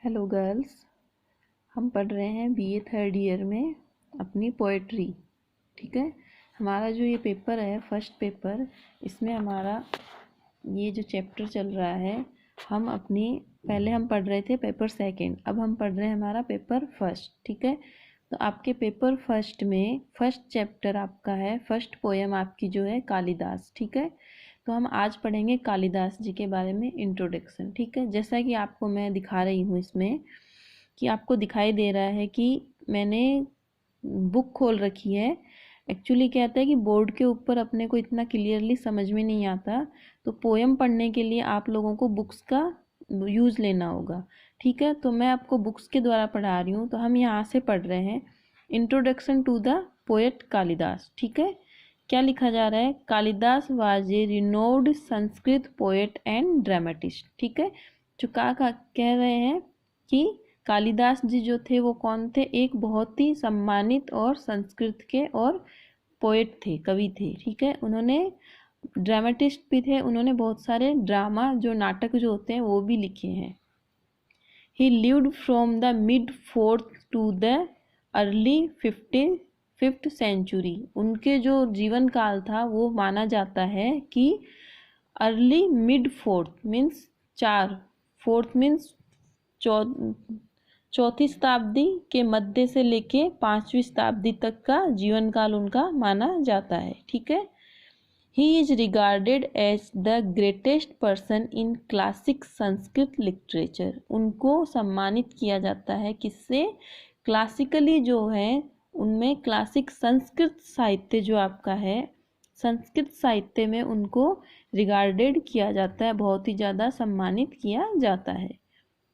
Hello girls, हम पढ़ रहे हैं बीए थर्ड ईयर में अपनी पोएट्री। ठीक है, हमारा जो ये पेपर है फर्स्ट पेपर, इसमें हमारा ये जो चैप्टर चल रहा है, पहले हम पढ़ रहे थे पेपर सेकंड, अब हम पढ़ रहे हैं हमारा पेपर फर्स्ट। ठीक है, तो आपके पेपर फर्स्ट में फर्स्ट चैप्टर आपका है, फर्स्ट पोएम आपकी जो है कालिदास। ठीक है, तो हम आज पढ़ेंगे कालिदास जी के बारे में इंट्रोडक्शन। ठीक है, जैसा कि आपको मैं दिखा रही हूँ इसमें, कि आपको दिखाई दे रहा है कि मैंने बुक खोल रखी है। एक्चुअली क्या होता है कि बोर्ड के ऊपर अपने को इतना क्लियरली समझ में नहीं आता, तो पोएम पढ़ने के लिए आप लोगों को बुक्स का यूज़ लेना होगा। ठीक है, तो मैं आपको बुक्स के द्वारा पढ़ा रही हूँ, तो हम यहाँ से पढ़ रहे हैं introduction to the poet Kalidas. ठीक है, क्या लिखा जा रहा है? Kalidas was a renowned Sanskrit poet and dramatist. ठीक है, जो कह रहे हैं कि कालिदास जी जो थे वो कौन थे? एक बहुत ही सम्मानित और संस्कृत के और पोएट थे, कवि थे। ठीक है, उन्होंने ड्रामेटिस्ट भी थे, उन्होंने बहुत सारे ड्रामा जो नाटक जो होते हैं वो भी लिखे हैं। He lived from the mid 4th to the early 5th century. उनके जो जीवन काल था वो माना जाता है कि early mid 4th means 4, 4th means चौथी शताब्दी के मध्य से लेके 5वीं शताब्दी तक का जीवन काल उनका माना जाता है। ठीक है, he is regarded as the greatest person in classic Sanskrit literature. उनको सम्मानित किया जाता है किससे? क्लासिकली जो है उनमें क्लासिक संस्कृत साहित्य जो आपका है, संस्कृत साहित्य में उनको रिगार्डेड किया जाता है, बहुत ही ज़्यादा सम्मानित किया जाता है।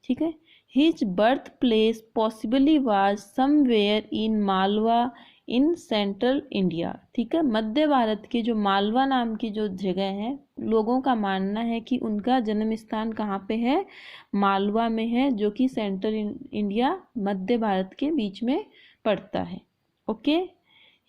ठीक है, his birth place possibly was somewhere in Malwa in central India. ठीक है, मध्य भारत के जो मालवा नाम की जो जगह है, लोगों का मानना है कि उनका जन्म स्थान कहाँ पे है? मालवा में है, जो कि सेंट्रल इंडिया मध्य भारत के बीच में पड़ता है। Okay,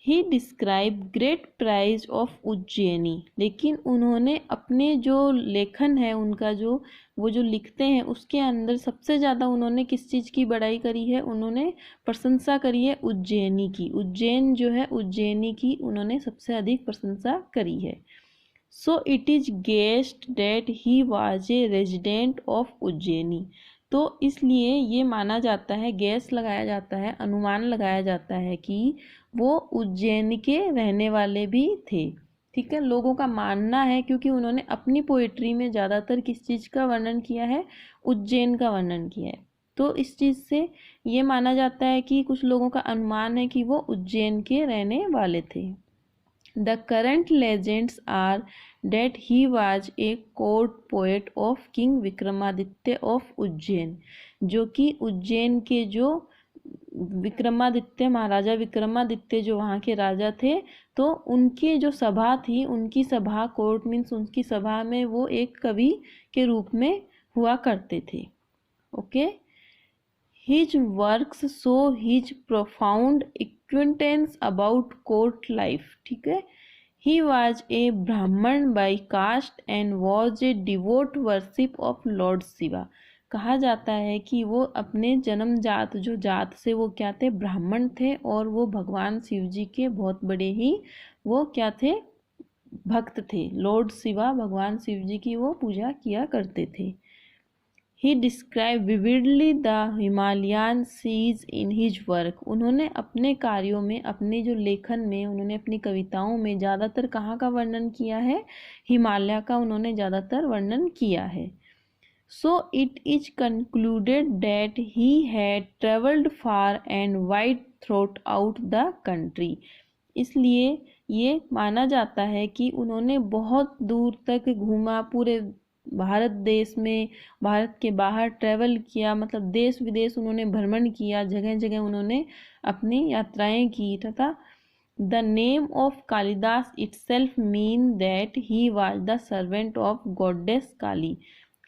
he describe great prize of Ujjaini. लेकिन उन्होंने अपने जो लेखन है उनका, जो वो जो लिखते हैं उसके अंदर सबसे ज़्यादा उन्होंने किस चीज़ की बड़ाई करी है? उन्होंने प्रशंसा करी है उज्जैनी की। उज्जैन जो है, उज्जैनी की उन्होंने सबसे अधिक प्रशंसा करी है। So it is guessed that he was a resident of Ujjaini. तो इसलिए ये माना जाता है, गैस लगाया जाता है, अनुमान लगाया जाता है कि वो उज्जैन के रहने वाले भी थे। ठीक है, लोगों का मानना है, क्योंकि उन्होंने अपनी पोइट्री में ज़्यादातर किस चीज़ का वर्णन किया है? उज्जैन का वर्णन किया है। तो इस चीज़ से ये माना जाता है कि कुछ लोगों का अनुमान है कि वो उज्जैन के रहने वाले थे। The current legends are that he was a court poet of King Vikramaditya of Ujjain, जो कि उज्जैन के जो विक्रमादित्य, महाराजा विक्रमादित्य जो वहाँ के राजा थे, तो उनकी जो सभा थी, उनकी सभा, कोर्ट मीन्स उनकी सभा में वो एक कवि के रूप में हुआ करते थे। Okay, His works show his profound acquaintance about court life. ठीक है, he was a Brahman by caste and was a devout worship of Lord Shiva. कहा जाता है कि वो अपने जन्म जात, जो जात से वो क्या थे? ब्राह्मण थे, और वो भगवान शिव जी के बहुत बड़े ही वो क्या थे? भक्त थे। लॉर्ड शिवा, भगवान शिव जी की वो पूजा किया करते थे। He described vividly the Himalayan seas in his work. उन्होंने अपने कार्यों में, अपने जो लेखन में, उन्होंने अपनी कविताओं में ज़्यादातर कहाँ का वर्णन किया है? हिमालय का उन्होंने ज़्यादातर वर्णन किया है। So it is concluded that he had travelled far and wide throughout the country. इसलिए ये माना जाता है कि उन्होंने बहुत दूर तक घूमा, पूरे भारत देश में, भारत के बाहर ट्रैवल किया, मतलब देश विदेश उन्होंने भ्रमण किया, जगह जगह उन्होंने अपनी यात्राएं की। तथा the name of Kalidas itself mean that he was the servant of goddess Kali.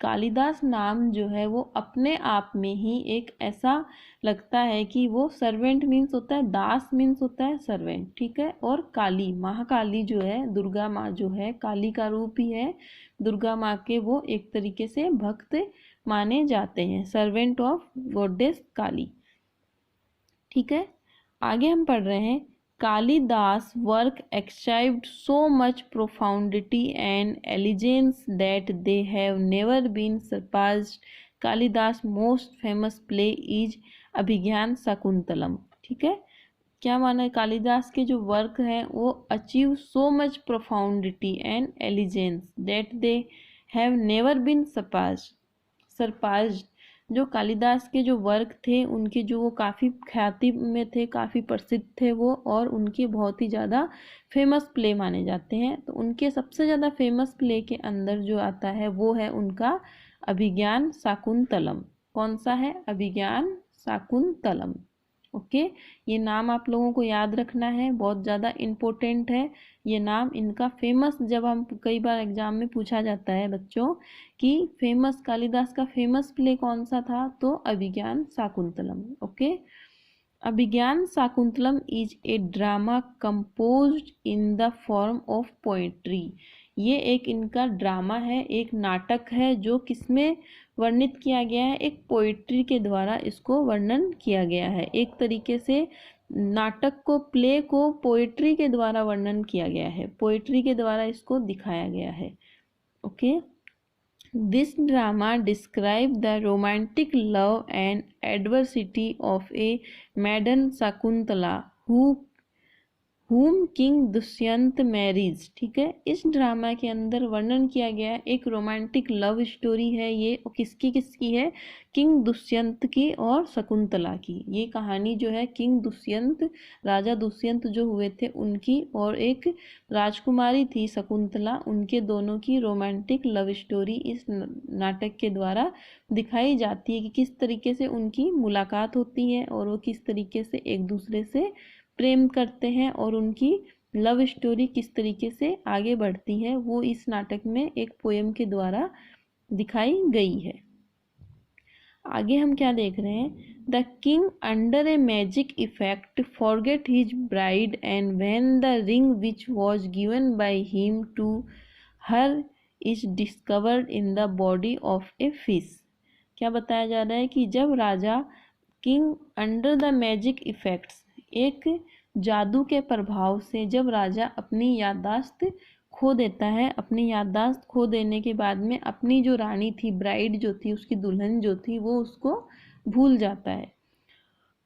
Kalidas नाम जो है वो अपने आप में ही एक ऐसा लगता है कि वो सर्वेंट मीन्स होता है, दास मीन्स होता है सर्वेंट। ठीक है, और काली, महाकाली जो है, दुर्गा माँ जो है, काली का रूप ही है दुर्गा माँ के, वो एक तरीके से भक्त माने जाते हैं, सर्वेंट ऑफ गॉडेस काली। ठीक है, आगे हम पढ़ रहे हैं Kalidas work achieved so much profundity and elegance that they have never been surpassed. Kalidas most famous play is Abhijnana Shakuntalam. ठीक है, क्या माना है, कालिदास के जो वर्क हैं वो achieve so much profundity and elegance that they have never been surpassed. जो कालिदास के जो वर्क थे उनके जो वो काफ़ी ख्याति में थे, काफ़ी प्रसिद्ध थे वो, और उनके बहुत ही ज़्यादा फेमस प्ले माने जाते हैं। तो उनके सबसे ज़्यादा फेमस प्ले के अंदर जो आता है वो है उनका अभिज्ञान शाकुंतलम। कौन सा है? अभिज्ञान शाकुंतलम। ओके, ये नाम आप लोगों को याद रखना है, बहुत ज़्यादा इम्पोर्टेंट है ये नाम इनका। फेमस जब हम कई बार एग्जाम में पूछा जाता है बच्चों कि फेमस कालिदास का फेमस प्ले कौन सा था, तो Abhijnana Shakuntalam. Okay, Abhijnana Shakuntalam is a drama composed in the form of poetry. ये एक इनका ड्रामा है, एक नाटक है जो किसमें वर्णित किया गया है? एक पोएट्री के द्वारा इसको वर्णन किया गया है। एक तरीके से नाटक को, प्ले को पोएट्री के द्वारा वर्णन किया गया है, पोएट्री के द्वारा इसको दिखाया गया है। Okay, this drama describes the romantic love and adversity of a maiden Shakuntala whom king Dushyant marriage. ठीक है, इस ड्रामा के अंदर वर्णन किया गया है एक रोमांटिक लव स्टोरी है ये, किसकी किसकी है? किंग दुष्यंत की और शकुंतला की। ये कहानी जो है किंग दुष्यंत, राजा दुष्यंत जो हुए थे उनकी, और एक राजकुमारी थी शकुंतला, उनके दोनों की रोमांटिक लव स्टोरी इस नाटक के द्वारा दिखाई जाती है कि किस तरीके से उनकी मुलाकात होती है और वो किस तरीके से एक दूसरे से प्रेम करते हैं और उनकी लव स्टोरी किस तरीके से आगे बढ़ती है, वो इस नाटक में एक पोयम के द्वारा दिखाई गई है। आगे हम क्या देख रहे हैं? The king under a magic effect forget his bride and when the ring which was given by him to her is discovered in the body of a fish. क्या बताया जा रहा है कि जब राजा, king under the magic effects, एक जादू के प्रभाव से जब राजा अपनी याददाश्त खो देता है, अपनी याददाश्त खो देने के बाद में अपनी जो रानी थी, ब्राइड जो थी, उसकी दुल्हन जो थी, वो उसको भूल जाता है।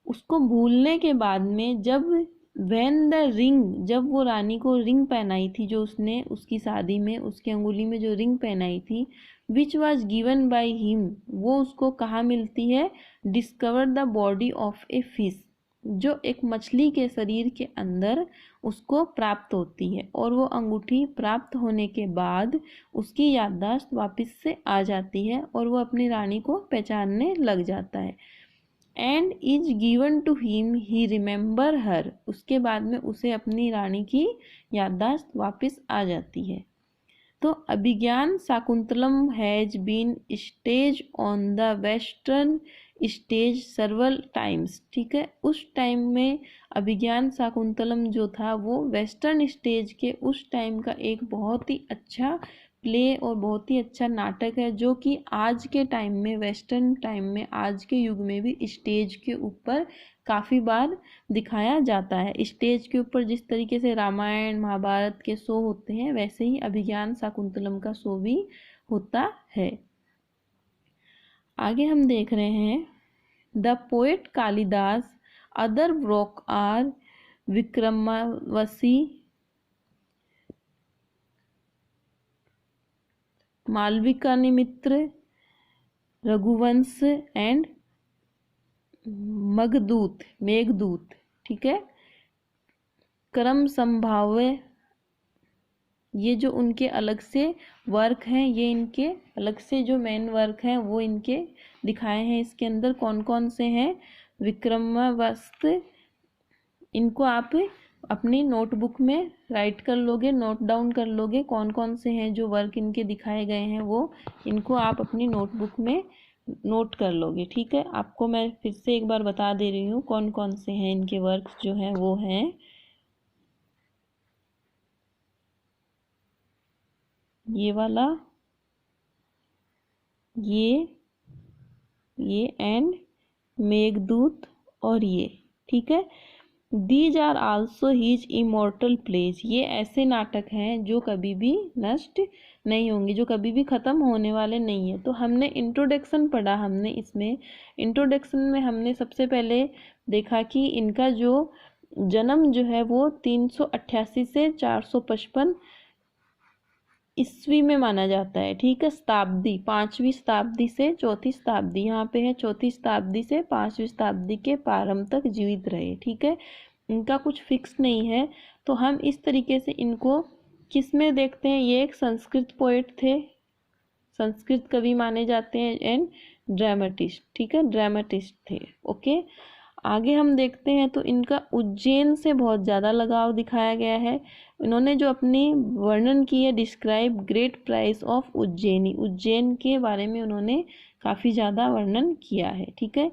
उसको भूलने के बाद में जब व्हेन द रिंग, जब वो रानी को रिंग पहनाई थी, जो उसने उसकी शादी में उसकी अंगुली में जो रिंग पहनाई थी, विच वॉज गिवन बाय हिम, वो उसको कहाँ मिलती है? Discover the body of a fish, जो एक मछली के शरीर के अंदर उसको प्राप्त होती है। और वो अंगूठी प्राप्त होने के बाद उसकी याददाश्त वापस से आ जाती है और वो अपनी रानी को पहचानने लग जाता है। And is given to him he remember her, उसके बाद में उसे अपनी रानी की याददाश्त वापस आ जाती है। तो Abhijnana Shakuntalam has been stage on the western stage several times. ठीक है, उस टाइम में अभिज्ञान शाकुंतलम जो था वो वेस्टर्न स्टेज के उस टाइम का एक बहुत ही अच्छा प्ले और बहुत ही अच्छा नाटक है, जो कि आज के टाइम में, वेस्टर्न टाइम में, आज के युग में भी स्टेज के ऊपर काफ़ी बार दिखाया जाता है। स्टेज के ऊपर जिस तरीके से रामायण महाभारत के शो होते हैं, वैसे ही अभिज्ञान शाकुंतलम का शो भी होता है। आगे हम देख रहे हैं the poet Kalidas other work are Vikramorvashi, Malavikagnimitra, Raghuvansh and Meghdoot. ठीक है, क्रम संभाव्य, ये जो उनके अलग से वर्क हैं, ये इनके अलग से जो मेन वर्क हैं वो इनके दिखाए हैं। इसके अंदर कौन कौन से हैं? विक्रमावस्त, इनको आप अपनी नोटबुक में राइट कर लोगे, नोट डाउन कर लोगे, कौन कौन से हैं जो वर्क इनके दिखाए गए हैं, वो इनको आप अपनी नोटबुक में नोट कर लोगे। ठीक है, आपको मैं फिर से एक बार बता दे रही हूँ कौन कौन से हैं इनके वर्क जो हैं, वो हैं ये वाला, ये ये एंड मेघदूत और ये, ठीक है। These are also his immortal plays, ये ऐसे नाटक हैं जो कभी भी नष्ट नहीं होंगे, जो कभी भी ख़त्म होने वाले नहीं है। तो हमने इंट्रोडक्शन पढ़ा, हमने इसमें इंट्रोडक्शन में हमने सबसे पहले देखा कि इनका जो जन्म जो है वो 388 से 455 ईस्वी में माना जाता है, ठीक है। शताब्दी 5वीं शताब्दी से 4थी शताब्दी, यहाँ पे है 4थी शताब्दी से 5वीं शताब्दी के प्रारंभ तक जीवित रहे, ठीक है। इनका कुछ फिक्स नहीं है, तो हम इस तरीके से इनको किस में देखते हैं। ये एक संस्कृत पोएट थे, संस्कृत कवि माने जाते हैं एंड ड्रामेटिस्ट, ठीक है, ड्रामेटिस्ट थे, ओके। आगे हम देखते हैं तो इनका उज्जैन से बहुत ज़्यादा लगाव दिखाया गया है। इन्होंने जो अपनी वर्णन की है, describe great price of Ujjaini, Ujjain के बारे में उन्होंने काफ़ी ज़्यादा वर्णन किया है, ठीक है।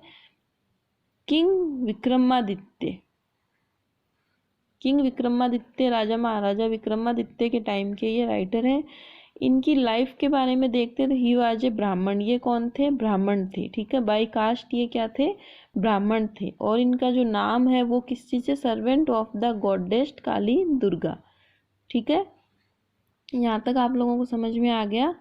किंग विक्रमादित्य, किंग विक्रमादित्य, राजा महाराजा विक्रमादित्य के टाइम के ये राइटर हैं। इनकी लाइफ के बारे में देखते हैं तो ही वाज ए ब्राह्मण, ये कौन थे, ब्राह्मण थे, ठीक है। बाई कास्ट ये क्या थे, ब्राह्मण थे। और इनका जो नाम है वो किस चीज़ से, servant of the goddess Kali Durga, ठीक है। यहाँ तक आप लोगों को समझ में आ गया।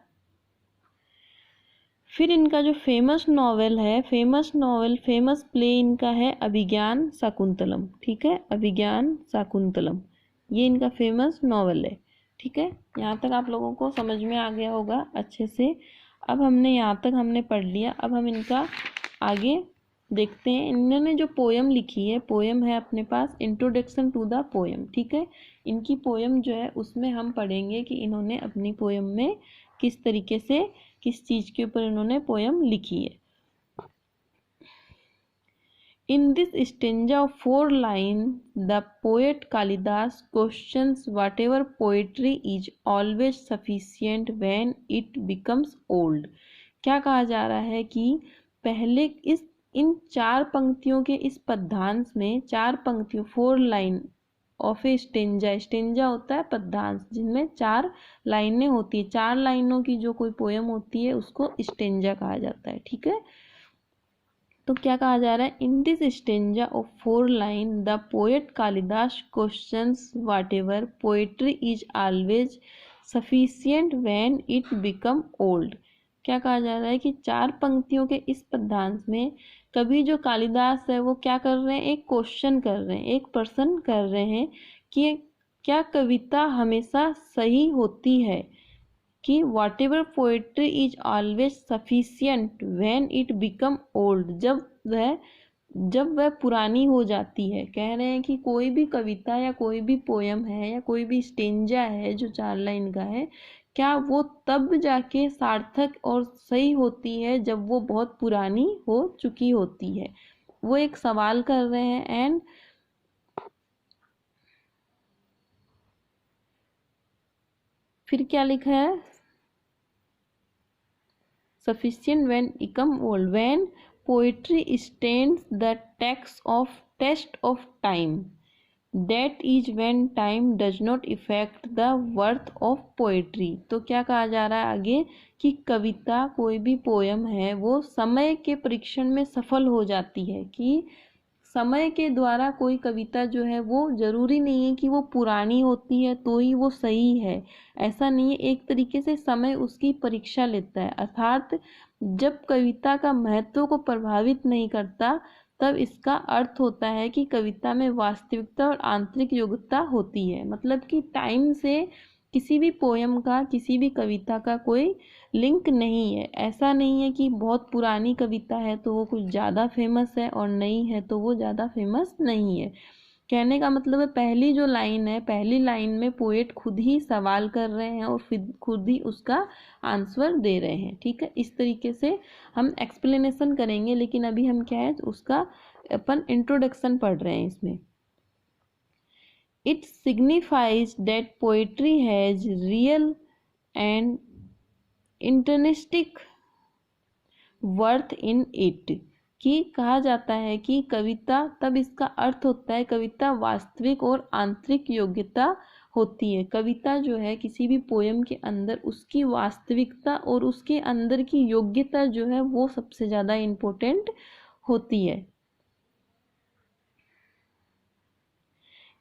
फिर इनका जो फेमस नॉवेल है, फेमस प्ले इनका है अभिज्ञान शाकुंतलम, ठीक है, अभिज्ञान शाकुंतलम, ये इनका फेमस नॉवेल है, ठीक है। यहाँ तक आप लोगों को समझ में आ गया होगा अच्छे से। अब हमने यहाँ तक हमने पढ़ लिया, अब हम इनका आगे देखते हैं। इन्होंने जो पोयम लिखी है, पोयम है अपने पास इंट्रोडक्शन टू द पोयम, ठीक है। इनकी पोयम जो है उसमें हम पढ़ेंगे कि इन्होंने अपनी पोयम में किस तरीके से, किस चीज़ के ऊपर इन्होंने पोयम लिखी है। In this stanza of 4 lines, the poet Kalidas questions whatever poetry is always sufficient when it becomes old। क्या कहा जा रहा है कि पहले इन 4 पंक्तियों के इस पद्यांश में, 4 पंक्तियों 4 line of A stanza, stanza होता है पद्यांश जिनमें 4 लाइनें होती है, 4 लाइनों की जो कोई पोयम होती है उसको स्टेंजा कहा जाता है, ठीक है। तो क्या कहा जा रहा है, इन this stanza of 4 line the poet Kalidas questions whatever poetry is always sufficient when it become old. क्या कहा जा रहा है कि 4 पंक्तियों के इस पद्यांश में कभी जो कालिदास है वो क्या कर रहे हैं, एक क्वेश्चन कर रहे हैं, एक प्रश्न कर रहे हैं कि क्या कविता हमेशा सही होती है, कि what ever poetry is always sufficient when it become old, जब वह पुरानी हो जाती है। कह रहे हैं कि कोई भी कविता या कोई भी पोयम है या कोई भी स्टेंजा है जो 4 लाइन का है, क्या वो तब जाके सार्थक और सही होती है जब वो बहुत पुरानी हो चुकी होती है। वो एक सवाल कर रहे हैं। एंड फिर क्या लिखा है, sufficient when become old, when poetry stands the test of time, that is when time does not affect the worth of poetry। तो क्या कहा जा रहा है आगे कि कविता, कोई भी पोयम है वो समय के परीक्षण में सफल हो जाती है, कि समय के द्वारा कोई कविता जो है वो जरूरी नहीं है कि वो पुरानी होती है तो ही वो सही है, ऐसा नहीं है। एक तरीके से समय उसकी परीक्षा लेता है, अर्थात जब कविता का महत्व को प्रभावित नहीं करता तब इसका अर्थ होता है कि कविता में वास्तविकता और आंतरिक योग्यता होती है। मतलब कि टाइम से किसी भी पोयम का, किसी भी कविता का कोई लिंक नहीं है। ऐसा नहीं है कि बहुत पुरानी कविता है तो वो कुछ ज़्यादा फेमस है और नई है तो वो ज़्यादा फेमस नहीं है। कहने का मतलब है, पहली जो लाइन है, पहली लाइन में पोएट खुद ही सवाल कर रहे हैं और फिर खुद ही उसका आंसर दे रहे हैं, ठीक है। इस तरीके से हम एक्सप्लेनेशन करेंगे, लेकिन अभी हम क्या है उसका अपन इंट्रोडक्शन पढ़ रहे हैं इसमें। It signifies that poetry has real and intrinsic worth in it, कि कहा जाता है कि कविता, तब इसका अर्थ होता है कविता वास्तविक और आंतरिक योग्यता होती है। कविता जो है किसी भी पोयम के अंदर उसकी वास्तविकता और उसके अंदर की योग्यता जो है वो सबसे ज़्यादा इम्पोर्टेंट होती है।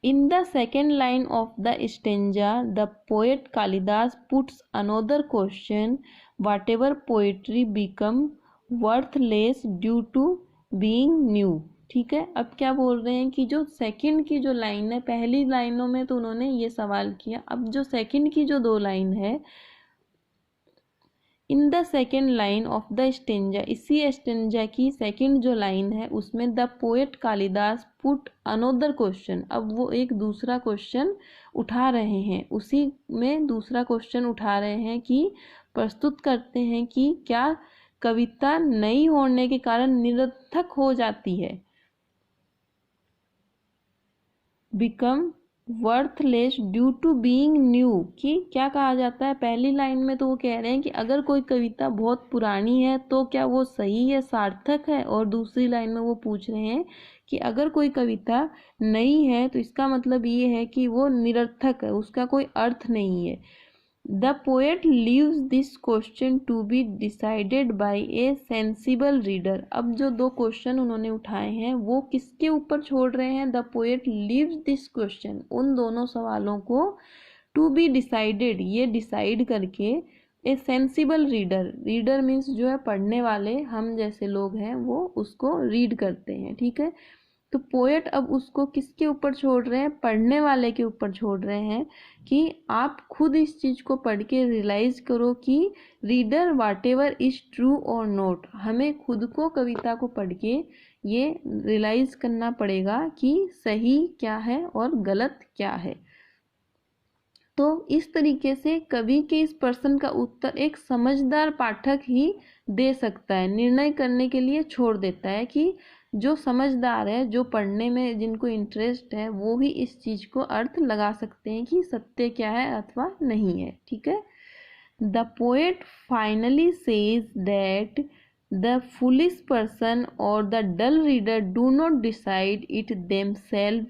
In the second line of the stanza, the poet Kalidas puts another question: whatever poetry become worthless due to being new। ठीक है, अब क्या बोल रहे हैं कि जो सेकंड की जो लाइन है, पहली लाइनों में तो उन्होंने ये सवाल किया, अब जो सेकंड की जो दो लाइन है, in the second line of the stanza, इसी स्टेंजा की सेकेंड जो लाइन है उसमें the poet Kalidas put another question, अब वो एक दूसरा क्वेश्चन उठा रहे हैं, उसी में दूसरा क्वेश्चन उठा रहे हैं कि प्रस्तुत करते हैं कि क्या कविता नई होने के कारण निरर्थक हो जाती है, become worthless due to being new. कि क्या कहा जाता है, पहली लाइन में तो वो कह रहे हैं कि अगर कोई कविता बहुत पुरानी है तो क्या वो सही है, सार्थक है, और दूसरी लाइन में वो पूछ रहे हैं कि अगर कोई कविता नई है तो इसका मतलब ये है कि वो निरर्थक है, उसका कोई अर्थ नहीं है। The poet leaves this question to be decided by a sensible reader। अब जो दो क्वेश्चन उन्होंने उठाए हैं वो किसके ऊपर छोड़ रहे हैं? The poet leaves this question, उन दोनों सवालों को to be decided, ये डिसाइड करके ए सेंसिबल रीडर, रीडर मीन्स जो है पढ़ने वाले, हम जैसे लोग हैं वो उसको रीड करते हैं। ठीक है, तो पोएट अब उसको किसके ऊपर छोड़ रहे हैं? पढ़ने वाले के ऊपर छोड़ रहे हैं कि आप खुद इस चीज़ को पढ़ के रियलाइज करो कि reader whatever is true और नॉट, हमें खुद को कविता को पढ़ के ये रियलाइज करना पड़ेगा कि सही क्या है और गलत क्या है। तो इस तरीके से कवि के इस प्रश्न का उत्तर एक समझदार पाठक ही दे सकता है, निर्णय करने के लिए छोड़ देता है कि जो समझदार है, जो पढ़ने में जिनको इंटरेस्ट है, वो ही इस चीज़ को अर्थ लगा सकते हैं कि सत्य क्या है अथवा नहीं है। ठीक है, the poet finally says that the foolish person और the dull reader do not decide it themselves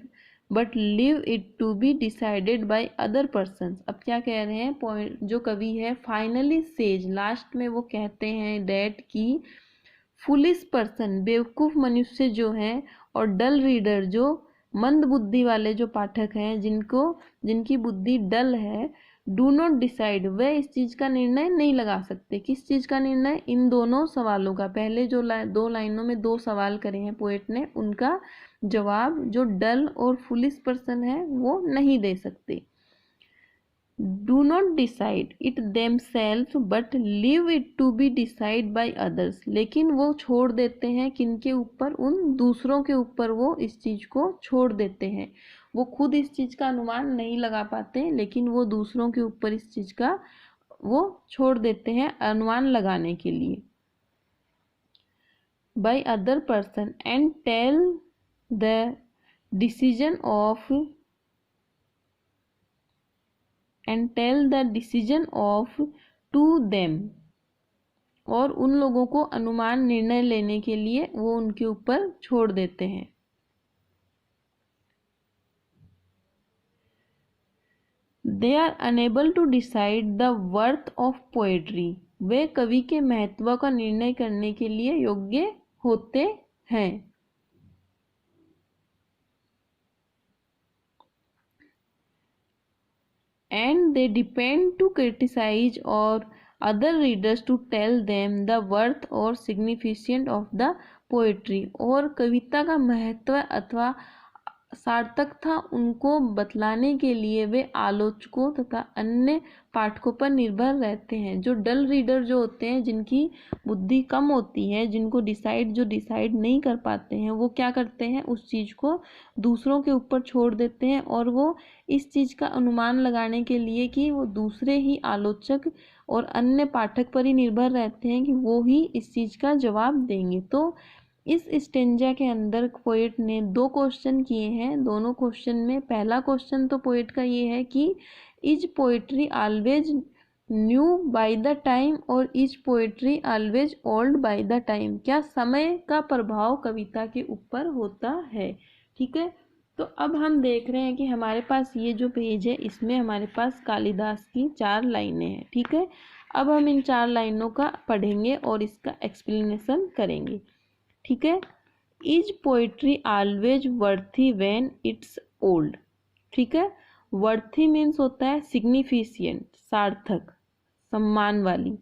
but leave it to be decided by other persons. अब क्या कह रहे हैं, पॉइंट जो कवि है फाइनली सेज, लास्ट में वो कहते हैं डैट की फुलिश पर्सन, बेवकूफ़ मनुष्य जो हैं, और डल रीडर जो मंद बुद्धि वाले जो पाठक हैं, जिनकी बुद्धि डल है, डू नॉट डिसाइड, वे इस चीज़ का निर्णय नहीं लगा सकते। किस चीज़ का निर्णय? इन दोनों सवालों का। पहले जो दो लाइनों में दो सवाल करे हैं पोएट ने, उनका जवाब जो डल और फुलिश पर्सन है वो नहीं दे सकते। Do not decide it themselves but leave it to be decide by others, लेकिन वो छोड़ देते हैं किनके ऊपर? उन दूसरों के ऊपर वो इस चीज़ को छोड़ देते हैं। वो खुद इस चीज़ का अनुमान नहीं लगा पाते, लेकिन वो दूसरों के ऊपर इस चीज़ का वो छोड़ देते हैं अनुमान लगाने के लिए। By other person and tell the decision of to them, और उन लोगों को अनुमान निर्णय लेने के लिए वो उनके ऊपर छोड़ देते हैं। They are unable to decide the worth of poetry, वे कवि के महत्व का निर्णय करने के लिए योग्य होते हैं। And they depend to criticize or other readers to tell them the worth or significance of the poetry, और कविता का महत्व अथवा सार्थकता उनको बतलाने के लिए वे आलोचकों तथा अन्य पाठकों पर निर्भर रहते हैं। जो डल रीडर जो होते हैं, जिनकी बुद्धि कम होती है, जिनको डिसाइड नहीं कर पाते हैं, वो क्या करते हैं, उस चीज़ को दूसरों के ऊपर छोड़ देते हैं, और वो इस चीज़ का अनुमान लगाने के लिए कि वो दूसरे ही आलोचक और अन्य पाठक पर ही निर्भर रहते हैं कि वो ही इस चीज़ का जवाब देंगे। तो इस स्टेंजा के अंदर पोएट ने दो क्वेश्चन किए हैं। दोनों क्वेश्चन में पहला क्वेश्चन तो पोएट का ये है कि is poetry always new by the time और is poetry always old by the time, क्या समय का प्रभाव कविता के ऊपर होता है? ठीक है, तो अब हम देख रहे हैं कि हमारे पास ये जो पेज है इसमें हमारे पास कालिदास की 4 लाइनें हैं। ठीक है, अब हम इन 4 लाइनों का पढ़ेंगे और इसका एक्सप्लेनेशन करेंगे। ठीक है, is poetry always worthy when it's old. ठीक है, वर्थी मीन्स होता है सिग्निफिशियंट, सार्थक, सम्मान वाली।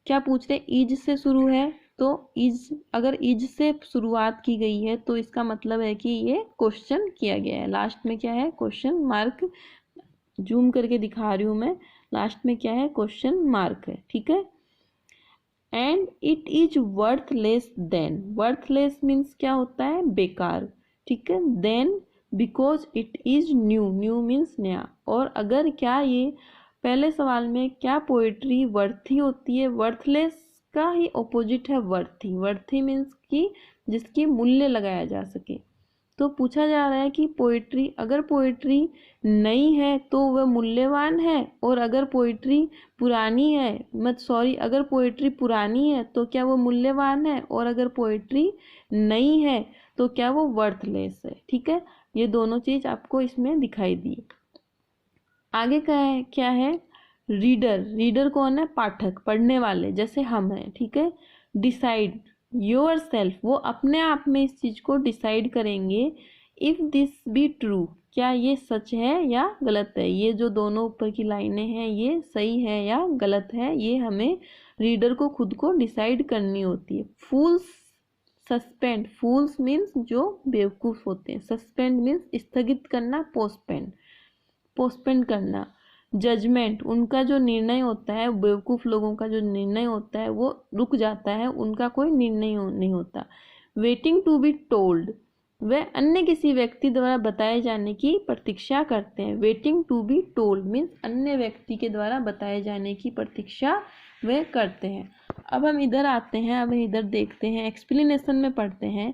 क्या पूछ रहे, इज से शुरू है तो इज, अगर इज से शुरुआत की गई है तो इसका मतलब है कि ये क्वेश्चन किया गया है। लास्ट में क्या है, क्वेश्चन मार्क, जूम करके दिखा रही हूं मैं, लास्ट में क्या है, क्वेश्चन मार्क है। ठीक है, and it is worthless then, worthless means क्या होता है, बेकार। ठीक है, then because it is new, new means नया। और अगर क्या ये पहले सवाल में क्या पोएट्री वर्थी होती है, वर्थलेस का ही ऑपोजिट है वर्थी। वर्थी मीन्स की जिसकी मूल्य लगाया जा सके। तो पूछा जा रहा है कि पोएट्री, अगर पोएट्री नई है तो वह मूल्यवान है, और अगर पोएट्री पुरानी है, अगर पोएट्री पुरानी है तो क्या वो मूल्यवान है, और अगर पोएट्री नई है तो क्या वो वर्थलेस है। ठीक है, ये दोनों चीज आपको इसमें दिखाई दी। आगे क्या है, रीडर, रीडर कौन है, पाठक, पढ़ने वाले, जैसे हम हैं। ठीक है, डिसाइड योर सेल्फ, वो अपने आप में इस चीज को डिसाइड करेंगे। इफ दिस बी ट्रू, क्या ये सच है या गलत है, ये जो दोनों ऊपर की लाइनें हैं ये सही है या गलत है, ये हमें रीडर को खुद को डिसाइड करनी होती है। फूल्स सस्पेंड, फूल्स मीन्स जो बेवकूफ होते हैं, सस्पेंड मीन्स स्थगित करना, पोस्टपेंड करना। जजमेंट, उनका जो निर्णय होता है, बेवकूफ लोगों का जो निर्णय होता है वो रुक जाता है, उनका कोई निर्णय नहीं होता। वेटिंग टू बी टोल्ड, वे अन्य किसी व्यक्ति द्वारा बताए जाने की प्रतीक्षा करते हैं। Waiting to be told means अन्य व्यक्ति के द्वारा बताए जाने की प्रतीक्षा वे करते हैं। अब हम इधर आते हैं, अब इधर देखते हैं, एक्सप्लेनेशन में पढ़ते हैं।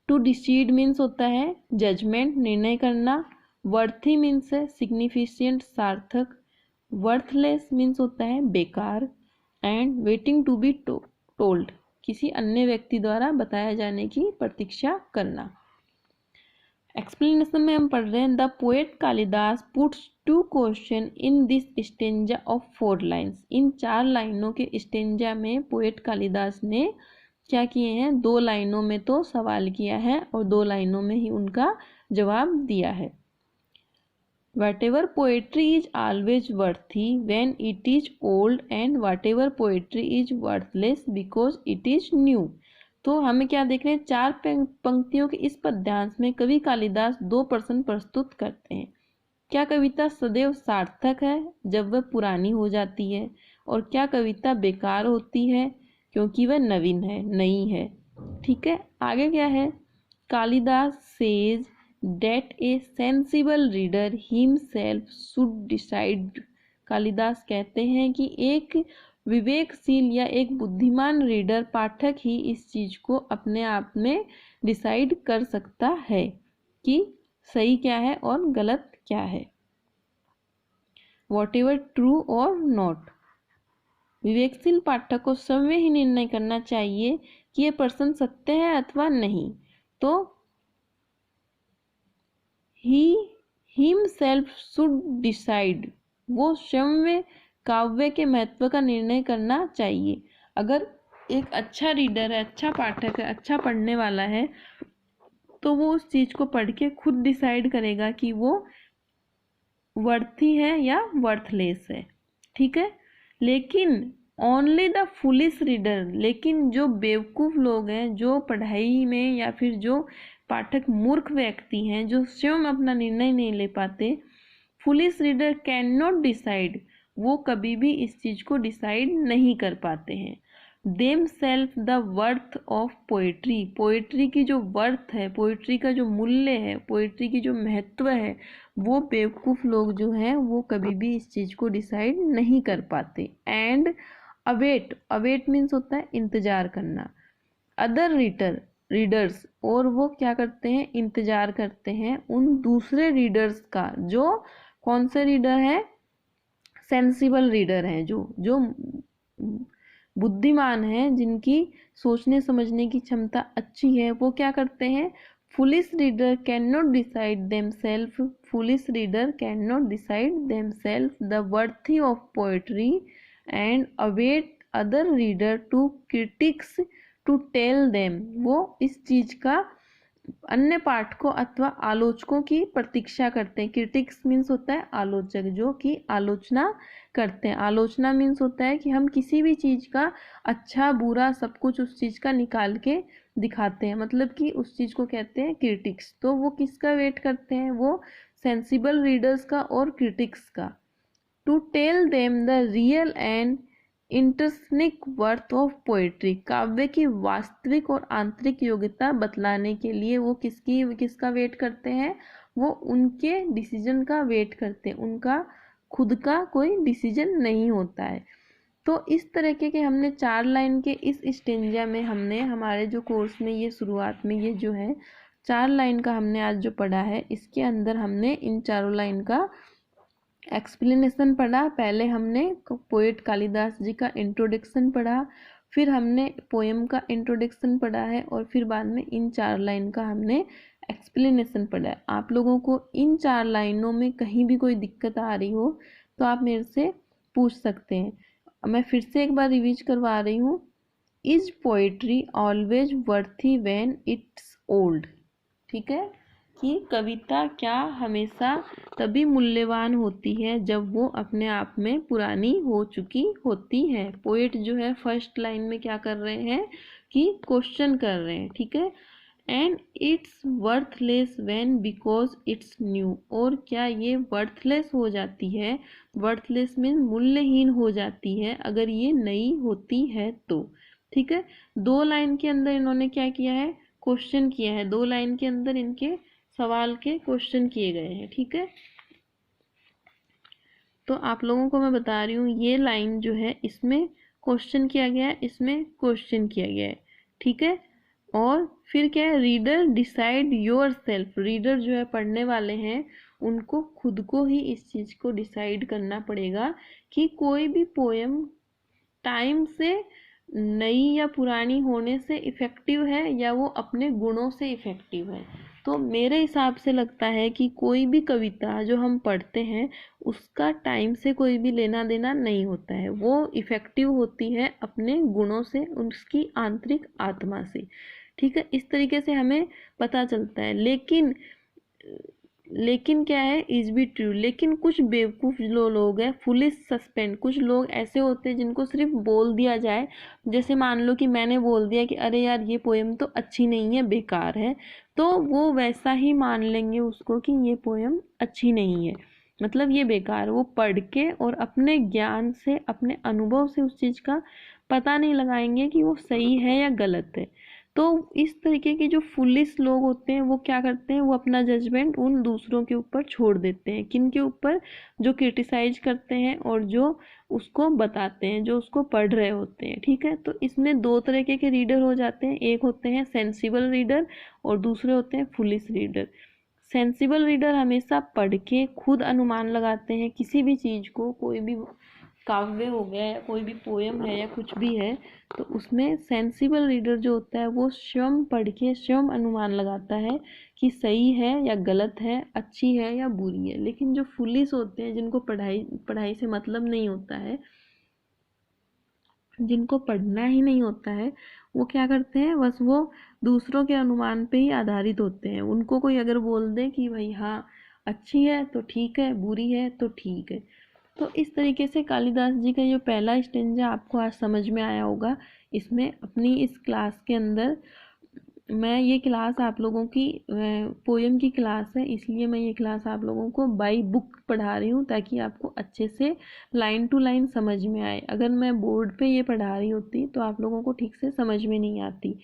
टू डिसीड मीन्स होता है जजमेंट, निर्णय करना। वर्थी मीन्स है सिग्निफिशियंट, सार्थक। वर्थलेस मीन्स होता है बेकार। And waiting to be told, किसी अन्य व्यक्ति द्वारा बताया जाने की प्रतीक्षा करना। एक्सप्लेनेशन में हम पढ़ रहे हैं, the poet Kalidas puts 2 question in this stanza of 4 lines. इन 4 लाइनों के स्टेंजा में पोएट कालिदास ने क्या किए हैं, 2 लाइनों में तो सवाल किया है और 2 लाइनों में ही उनका जवाब दिया है। Whatever poetry is always worthy when it is old, and whatever poetry is worthless because it is new। तो हमें क्या देख रहे हैं, 4 पंक्तियों के इस पद्यांश में कवि कालिदास 2 प्रश्न प्रस्तुत करते हैं। क्या कविता सदैव सार्थक है जब वह पुरानी हो जाती है, और क्या कविता बेकार होती है क्योंकि वह नवीन है, नई है। ठीक है, आगे क्या है, Kalidas says that a sensible reader himself should decide। Kalidas कहते हैं कि एक विवेकशील या एक बुद्धिमान रीडर, पाठक ही इस चीज को अपने आप में डिसाइड कर सकता है कि सही क्या है और गलत क्या है, वॉट एवर ट्रू और नॉट। विवेकशील पाठक को स्वयं ही निर्णय करना चाहिए कि यह प्रश्न सत्य है अथवा नहीं। तो ही हिमसेल्फ शुड डिसाइड, वो स्वयं काव्य के महत्व का निर्णय करना चाहिए। अगर एक अच्छा रीडर है, अच्छा पाठक है, अच्छा पढ़ने वाला है, तो वो उस चीज को पढ़ के खुद डिसाइड करेगा कि वो वर्थी है या वर्थलेस है। ठीक है, लेकिन ओनली द फुलिश रीडर, लेकिन जो बेवकूफ लोग हैं, जो पढ़ाई में या फिर जो पाठक मूर्ख व्यक्ति हैं, जो स्वयं अपना निर्णय नहीं ले पाते, foolish reader can not decide, वो कभी भी इस चीज को डिसाइड नहीं कर पाते हैं। Them self the worth of poetry, poetry की जो वर्थ है, पोएट्री का जो मूल्य है, पोएट्री की जो महत्व है, वो बेवकूफ लोग जो हैं वो कभी भी इस चीज को डिसाइड नहीं कर पाते। एंड अवेट, अवेट मीन्स होता है इंतजार करना। अदर रीडर्स, और वो क्या करते हैं, इंतजार करते हैं उन दूसरे रीडर्स का, जो कौन से रीडर है, सेंसिबल रीडर हैं, जो बुद्धिमान हैं, जिनकी सोचने समझने की क्षमता अच्छी है। वो क्या करते हैं, Foolish reader cannot decide themselves. Foolish reader cannot decide themselves the worth of poetry and await other reader to critics to tell them. वो इस चीज का अन्य पाठकों अथवा आलोचकों की प्रतीक्षा करते हैं। क्रिटिक्स मीन्स होता है आलोचक, जो कि आलोचना करते हैं। आलोचना मीन्स होता है कि हम किसी भी चीज का अच्छा बुरा सब कुछ उस चीज का निकाल के दिखाते हैं, मतलब कि उस चीज को कहते हैं क्रिटिक्स। तो वो किसका वेट करते हैं? वो सेंसिबल रीडर्स का और क्रिटिक्स का। To tell them the real and intrinsic worth of poetry, काव्य की वास्तविक और आंतरिक योग्यता बतलाने के लिए वो किसका वेट करते हैं? वो उनके डिसीजन का वेट करते हैं, उनका खुद का कोई डिसीजन नहीं होता है। तो इस तरीके के हमने 4 लाइन के इस स्टेंजा में हमने हमारे जो कोर्स में ये शुरुआत में ये जो है 4 लाइन का हमने आज जो पढ़ा है, इसके अंदर हमने इन चारों लाइन का एक्सप्लेनेशन पढ़ा। पहले हमने पोएट कालिदास जी का इंट्रोडक्शन पढ़ा, फिर हमने पोएम का इंट्रोडक्शन पढ़ा है, और फिर बाद में इन 4 लाइन का हमने एक्सप्लेनेशन पढ़ा है। आप लोगों को इन 4 लाइनों में कहीं भी कोई दिक्कत आ रही हो तो आप मेरे से पूछ सकते हैं। मैं फिर से एक बार रिवीज करवा रही हूँ। Is poetry always worthy when it's old. ठीक है, कि कविता क्या हमेशा तभी मूल्यवान होती है जब वो अपने आप में पुरानी हो चुकी होती है। पोएट जो है फर्स्ट लाइन में क्या कर रहे हैं कि क्वेश्चन कर रहे हैं। ठीक है, and it's worthless when because it's new, और क्या ये वर्थलेस हो जाती है? वर्थलेस मीन मूल्यहीन हो जाती है अगर ये नई होती है तो। ठीक है, 2 लाइन के अंदर इन्होंने क्या किया है? क्वेश्चन किया है। 2 लाइन के अंदर इनके सवाल के क्वेश्चन किए गए हैं। ठीक है, तो आप लोगों को मैं बता रही हूँ ये लाइन जो है इसमें क्वेश्चन किया गया है, इसमें क्वेश्चन किया गया है। ठीक है, और फिर क्या है? Reader decide your self. Reader जो है पढ़ने वाले हैं उनको खुद को ही इस चीज को डिसाइड करना पड़ेगा कि कोई भी पोएम टाइम से नई या पुरानी होने से इफेक्टिव है या वो अपने गुणों से इफेक्टिव है। तो मेरे हिसाब से लगता है कि कोई भी कविता जो हम पढ़ते हैं उसका टाइम से कोई भी लेना देना नहीं होता है, वो इफेक्टिव होती है अपने गुणों से, उसकी आंतरिक आत्मा से। ठीक है, इस तरीके से हमें पता चलता है। लेकिन क्या है? Is be true. लेकिन कुछ बेवकूफ़ जो लोग हैं, फुलिश सस्पेंड, कुछ लोग ऐसे होते हैं जिनको सिर्फ बोल दिया जाए, जैसे मान लो कि मैंने बोल दिया कि अरे यार ये पोएम तो अच्छी नहीं है, बेकार है, तो वो वैसा ही मान लेंगे उसको कि ये पोएम अच्छी नहीं है, मतलब ये बेकार। वो पढ़ के और अपने ज्ञान से, अपने अनुभव से उस चीज़ का पता नहीं लगाएंगे कि वो सही है या गलत है। तो इस तरीके के जो फुलिश लोग होते हैं वो क्या करते हैं? वो अपना जजमेंट उन दूसरों के ऊपर छोड़ देते हैं। किन के ऊपर? जो क्रिटिसाइज करते हैं और जो उसको बताते हैं, जो उसको पढ़ रहे होते हैं। ठीक है, तो इसमें 2 तरीके के रीडर हो जाते हैं। एक होते हैं सेंसिबल रीडर और दूसरे होते हैं फुलिश रीडर। सेंसिबल रीडर हमेशा पढ़ के खुद अनुमान लगाते हैं किसी भी चीज़ को, कोई भी काव्य हो गया या कोई भी पोएम है या कुछ भी है, तो उसमें सेंसिबल रीडर जो होता है वो स्वयं पढ़ के स्वयं अनुमान लगाता है कि सही है या गलत है, अच्छी है या बुरी है। लेकिन जो फुलिश होते हैं, जिनको पढ़ाई से मतलब नहीं होता है, जिनको पढ़ना ही नहीं होता है, वो क्या करते हैं? बस वो दूसरों के अनुमान पे ही आधारित होते हैं। उनको कोई अगर बोल दे कि भाई हाँ अच्छी है तो ठीक है, बुरी है तो ठीक है। तो इस तरीके से कालिदास जी का जो पहला स्टेंजा आपको आज समझ में आया होगा। इसमें अपनी इस क्लास के अंदर, मैं ये क्लास आप लोगों की पोएम की क्लास है, इसलिए मैं ये क्लास आप लोगों को बाई बुक पढ़ा रही हूँ ताकि आपको अच्छे से लाइन टू लाइन समझ में आए। अगर मैं बोर्ड पे ये पढ़ा रही होती तो आप लोगों को ठीक से समझ में नहीं आती।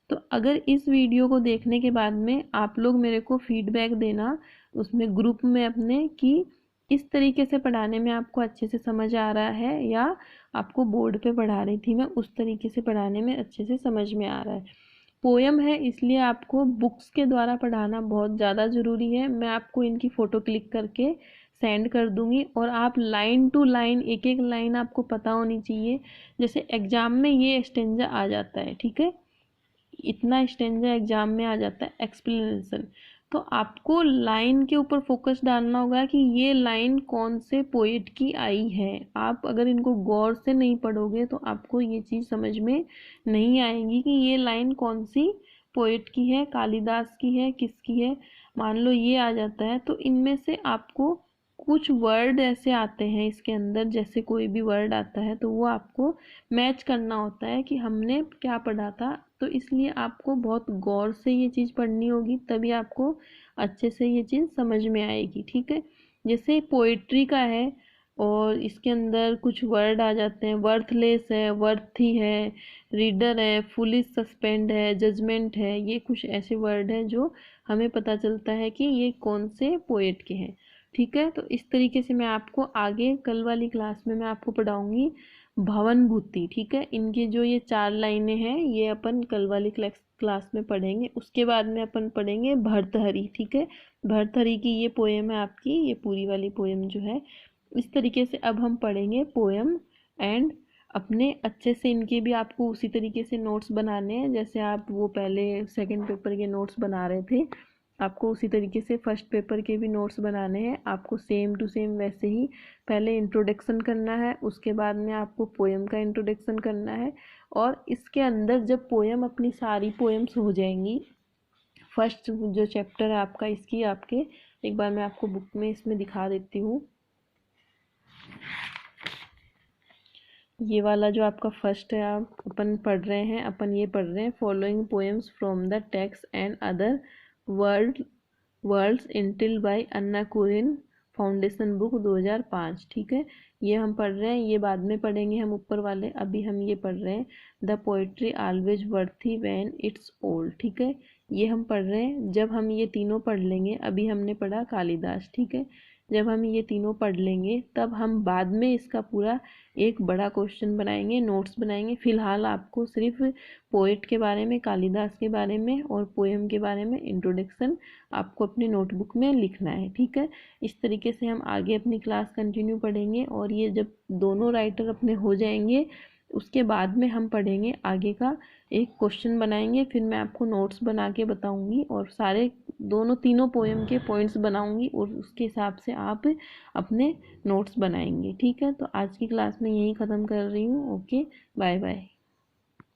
तो अगर इस वीडियो को देखने के बाद में आप लोग मेरे को फीडबैक देना उसमें ग्रुप में अपने, कि इस तरीके से पढ़ाने में आपको अच्छे से समझ आ रहा है या आपको बोर्ड पे पढ़ा रही थी मैं उस तरीके से पढ़ाने में अच्छे से समझ में आ रहा है। पोएम है इसलिए आपको बुक्स के द्वारा पढ़ाना बहुत ज़्यादा ज़रूरी है। मैं आपको इनकी फ़ोटो क्लिक करके सेंड कर दूंगी और आप लाइन टू लाइन, एक एक लाइन आपको पता होनी चाहिए। जैसे एग्ज़ाम में ये स्टेंजा आ जाता है, ठीक है, इतना स्टेंजा एग्जाम में आ जाता है एक्सप्लेनेशन। तो आपको लाइन के ऊपर फोकस डालना होगा कि ये लाइन कौन से पोइट की आई है। आप अगर इनको गौर से नहीं पढ़ोगे तो आपको ये चीज़ समझ में नहीं आएगी कि ये लाइन कौन सी पोइट की है, कालिदास की है, किसकी है। मान लो ये आ जाता है तो इनमें से आपको कुछ वर्ड ऐसे आते हैं इसके अंदर, जैसे कोई भी वर्ड आता है तो वो आपको मैच करना होता है कि हमने क्या पढ़ा था। तो इसलिए आपको बहुत गौर से ये चीज़ पढ़नी होगी, तभी आपको अच्छे से ये चीज़ समझ में आएगी। ठीक है, जैसे पोइट्री का है और इसके अंदर कुछ वर्ड आ जाते हैं, वर्थलेस है, वर्थी है, रीडर है, फुलिश सस्पेंड है, जजमेंट है। ये कुछ ऐसे वर्ड हैं जो हमें पता चलता है कि ये कौन से पोएट के हैं। ठीक है, तो इस तरीके से मैं आपको आगे कल वाली क्लास में मैं आपको पढ़ाऊंगी भवनभूति। ठीक है, इनकी जो ये 4 लाइनें हैं ये अपन कल वाली क्लास में पढ़ेंगे। उसके बाद में अपन पढ़ेंगे भर्तहरि। ठीक है, भर्तहरि की ये पोएम है आपकी, ये पूरी वाली पोएम जो है। इस तरीके से अब हम पढ़ेंगे पोएम एंड अपने अच्छे से इनके भी आपको उसी तरीके से नोट्स बनाने हैं जैसे आप वो पहले सेकंड पेपर के नोट्स बना रहे थे। आपको उसी तरीके से फर्स्ट पेपर के भी नोट्स बनाने हैं। आपको सेम टू सेम वैसे ही पहले इंट्रोडक्शन करना है, उसके बाद में आपको पोएम का इंट्रोडक्शन करना है। और इसके अंदर जब पोएम अपनी सारी पोएम्स हो जाएंगी, फर्स्ट जो चैप्टर है आपका इसकी, आपके एक बार मैं आपको बुक में इसमें दिखा देती हूँ। ये वाला जो आपका फर्स्ट है आप अपन पढ़ रहे हैं, अपन ये पढ़ रहे हैं following poems from the text and other worlds इंटिल by Anna Kurian foundation book 2005। ठीक है, ये हम पढ़ रहे हैं, ये बाद में पढ़ेंगे हम ऊपर वाले। अभी हम ये पढ़ रहे हैं the poetry always worthy when it's old. ठीक है, ये हम पढ़ रहे हैं। जब हम ये तीनों पढ़ लेंगे, अभी हमने पढ़ा कालिदास। ठीक है, जब हम ये तीनों पढ़ लेंगे तब हम बाद में इसका पूरा एक बड़ा क्वेश्चन बनाएंगे, नोट्स बनाएंगे। फिलहाल आपको सिर्फ पोएट के बारे में, कालिदास के बारे में और पोएम के बारे में इंट्रोडक्शन आपको अपनी नोटबुक में लिखना है। ठीक है, इस तरीके से हम आगे अपनी क्लास कंटिन्यू पढ़ेंगे। और ये जब दोनों राइटर अपने हो जाएंगे उसके बाद में हम पढ़ेंगे आगे का एक क्वेश्चन बनाएंगे, फिर मैं आपको नोट्स बना के बताऊंगी और सारे तीनों पोएम के पॉइंट्स बनाऊंगी और उसके हिसाब से आप अपने नोट्स बनाएंगे। ठीक है, तो आज की क्लास में यही ख़त्म कर रही हूँ। Okay, bye bye.